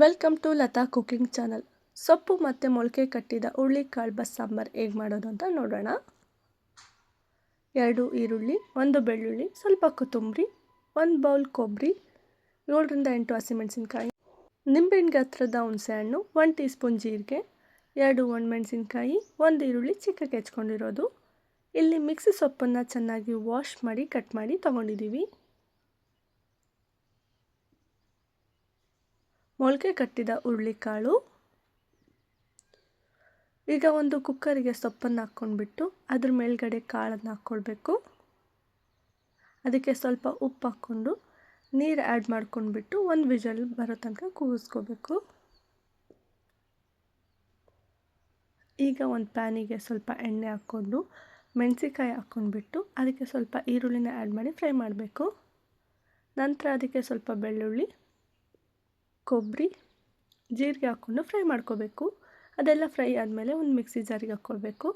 Welcome to Lata cooking channel. ಸೊಪ್ಪು ಮತ್ತು ಮೊಳಕೆ ಕಟ್ಟಿದ ಹುರುಳಿಕಾಳು ಬಸ್ಸಾಂಬಾರು ಹೇಗೆ ಮಾಡೋದು ಅಂತ ನೋಡೋಣ. 2 ಈರುಳ್ಳಿ, 1 ಬೆಳ್ಳುಳ್ಳಿ, ಸ್ವಲ್ಪ ಕೊತ್ತಂಬರಿ, 1 ಬೌಲ್ ಕೊಬ್ಬರಿ, 7ರಿಂದ 8 ಹಸಿಮೆಣಸಿನ್ಕಾಯಿ, ನಿಂಬೆಹಣ್ಣು ಗಾತ್ರದ ಹುಣಸೆಹಣ್ಣು, 1 ಟೀ ಸ್ಪೂನ್ ಜೀರಿಗೆ, 2 ಒಣಮೆಣಸಿನ್ಕಾಯಿ, 1 ಈರುಳ್ಳಿ ಚಿಕ್ಕಗೆ ಹೆಚ್ಕೊಂಡಿರೋದು. ಇಲ್ಲಿ ಮಿಕ್ಸಿ ಸೊಪ್ಪನ್ನು ಚೆನ್ನಾಗಿ ವಾಶ್ ಮಾಡಿ ಕಟ್ ಮಾಡಿ ತೊಗೊಂಡಿದ್ದೀವಿ. ಮೊಳಕೆ ಕಟ್ಟಿದ ಹುರುಳಿಕಾಳು. ಈಗ ಒಂದು ಕುಕ್ಕರಿಗೆ ಸೊಪ್ಪನ್ನು ಹಾಕ್ಕೊಂಡ್ಬಿಟ್ಟು ಅದ್ರ ಮೇಲ್ಗಡೆ ಕಾಳನ್ನು ಹಾಕ್ಕೊಳ್ಬೇಕು. ಅದಕ್ಕೆ ಸ್ವಲ್ಪ ಉಪ್ಪು ಹಾಕ್ಕೊಂಡು ನೀರು ಆ್ಯಡ್ ಮಾಡ್ಕೊಂಡ್ಬಿಟ್ಟು 1 ವಿಷಲ್ ಬರೋ ತನಕ ಕೂಗಿಸ್ಕೋಬೇಕು. ಈಗ ಒಂದು ಪ್ಯಾನಿಗೆ ಸ್ವಲ್ಪ ಎಣ್ಣೆ ಹಾಕ್ಕೊಂಡು ಮೆಣಸಿಕಾಯಿ ಹಾಕ್ಕೊಂಡ್ಬಿಟ್ಟು ಅದಕ್ಕೆ ಸ್ವಲ್ಪ ಈರುಳ್ಳಿನ ಆ್ಯಡ್ ಮಾಡಿ ಫ್ರೈ ಮಾಡಬೇಕು. ನಂತರ ಅದಕ್ಕೆ ಸ್ವಲ್ಪ ಬೆಳ್ಳುಳ್ಳಿ, ಕೊಬ್ಬರಿ, ಜೀರಿಗೆ ಹಾಕ್ಕೊಂಡು ಫ್ರೈ ಮಾಡ್ಕೋಬೇಕು. ಅದೆಲ್ಲ ಫ್ರೈ ಆದಮೇಲೆ ಒಂದು ಮಿಕ್ಸಿ ಜಾರಿಗೆ ಹಾಕ್ಕೊಳ್ಬೇಕು.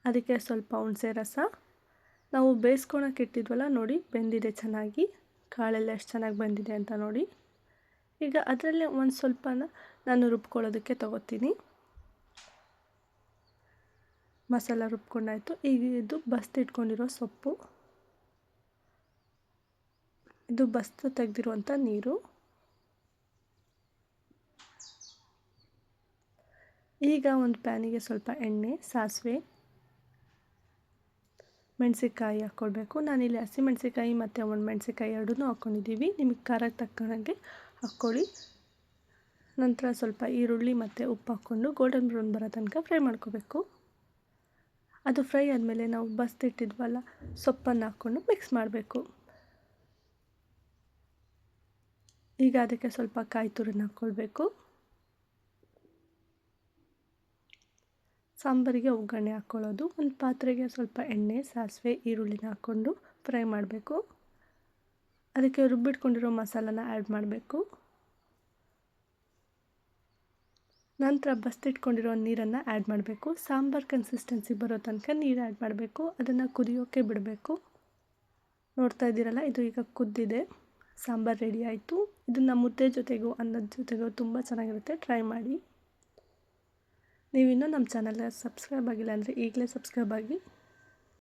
ಅದಕ್ಕೆ ಸ್ವಲ್ಪ ಹುಣಸೆ ರಸ, ನಾವು ಬೇಯಿಸ್ಕೊಳಕ್ಕೆ ಇಟ್ಟಿದ್ವಲ್ಲ ನೋಡಿ ಬೆಂದಿದೆ ಚೆನ್ನಾಗಿ, ಕಾಳೆಲ್ಲ ಎಷ್ಟು ಚೆನ್ನಾಗಿ ಬಂದಿದೆ ಅಂತ ನೋಡಿ. ಈಗ ಅದರಲ್ಲೇ ಒಂದು ಸ್ವಲ್ಪನ ನಾನು ರುಬ್ಕೊಳ್ಳೋದಕ್ಕೆ ತಗೋತೀನಿ. ಮಸಾಲ ರುಬ್ಕೊಂಡಾಯಿತು. ಈಗ ಇದು ಬಸ್ತಿಟ್ಕೊಂಡಿರೋ ಸೊಪ್ಪು, ಇದು ಬಸ್ತು ತೆಗೆದಿರುವಂಥ ನೀರು. ಈಗ ಒಂದು ಪ್ಯಾನಿಗೆ ಸ್ವಲ್ಪ ಎಣ್ಣೆ, ಸಾಸಿವೆ, ಮೆಣಸಿನ್ಕಾಯಿ ಹಾಕ್ಕೊಳ್ಬೇಕು. ನಾನಿಲ್ಲಿ ಹಸಿಮೆಣಸಿನ್ಕಾಯಿ ಮತ್ತು ಒಣಮೆಣಸಿನ್ಕಾಯಿ ಎರಡನ್ನೂ ಹಾಕ್ಕೊಂಡಿದ್ದೀವಿ. ನಿಮಗೆ ಖಾರಕ್ಕೆ ತಕ್ಕಂಗೆ ಹಾಕ್ಕೊಳ್ಳಿ. ನಂತರ ಸ್ವಲ್ಪ ಈರುಳ್ಳಿ ಮತ್ತು ಉಪ್ಪು ಹಾಕ್ಕೊಂಡು ಗೋಲ್ಡನ್ ಬ್ರೌನ್ ಬರೋ ತನಕ ಫ್ರೈ ಮಾಡ್ಕೋಬೇಕು. ಅದು ಫ್ರೈ ಆದಮೇಲೆ ನಾವು ಬಸ್ತಿಟ್ಟಿದ್ವಲ್ಲ ಸೊಪ್ಪನ್ನು ಹಾಕ್ಕೊಂಡು ಮಿಕ್ಸ್ ಮಾಡಬೇಕು. ಈಗ ಅದಕ್ಕೆ ಸ್ವಲ್ಪ ಕಾಯಿ ತುರಿನ ಹಾಕ್ಕೊಳ್ಬೇಕು. ಸಾಂಬಾರಿಗೆ ಒಗ್ಗರಣೆ ಹಾಕ್ಕೊಳ್ಳೋದು. ಒಂದು ಪಾತ್ರೆಗೆ ಸ್ವಲ್ಪ ಎಣ್ಣೆ, ಸಾಸಿವೆ, ಈರುಳ್ಳಿನ ಹಾಕ್ಕೊಂಡು ಫ್ರೈ ಮಾಡಬೇಕು. ಅದಕ್ಕೆ ರುಬ್ಬಿಟ್ಕೊಂಡಿರೋ ಮಸಾಲಾನ ಆ್ಯಡ್ ಮಾಡಬೇಕು. ನಂತರ ಬಸ್ತಿಟ್ಕೊಂಡಿರೋ ನೀರನ್ನು ಆ್ಯಡ್ ಮಾಡಬೇಕು. ಸಾಂಬಾರು ಕನ್ಸಿಸ್ಟೆನ್ಸಿ ಬರೋ ತನಕ ನೀರು ಆ್ಯಡ್ ಮಾಡಬೇಕು. ಅದನ್ನು ಕುದಿಯೋಕ್ಕೆ ಬಿಡಬೇಕು. ನೋಡ್ತಾ ಇದ್ದೀರಲ್ಲ, ಇದು ಈಗ ಕುದ್ದಿದೆ. ಸಾಂಬಾರು ರೆಡಿ ಆಯಿತು. ಇದನ್ನು ಮುದ್ದೆ ಜೊತೆಗೂ ಅನ್ನದ ಜೊತೆಗೂ ತುಂಬ ಚೆನ್ನಾಗಿರುತ್ತೆ. ಟ್ರೈ ಮಾಡಿ. ನೀವಿನ್ನೂ ನಮ್ಮ ಚಾನಲ್ಗೆ ಸಬ್ಸ್ಕ್ರೈಬ್ ಆಗಿಲ್ಲ ಅಂದರೆ ಈಗಲೇ ಸಬ್ಸ್ಕ್ರೈಬ್ ಆಗಿ.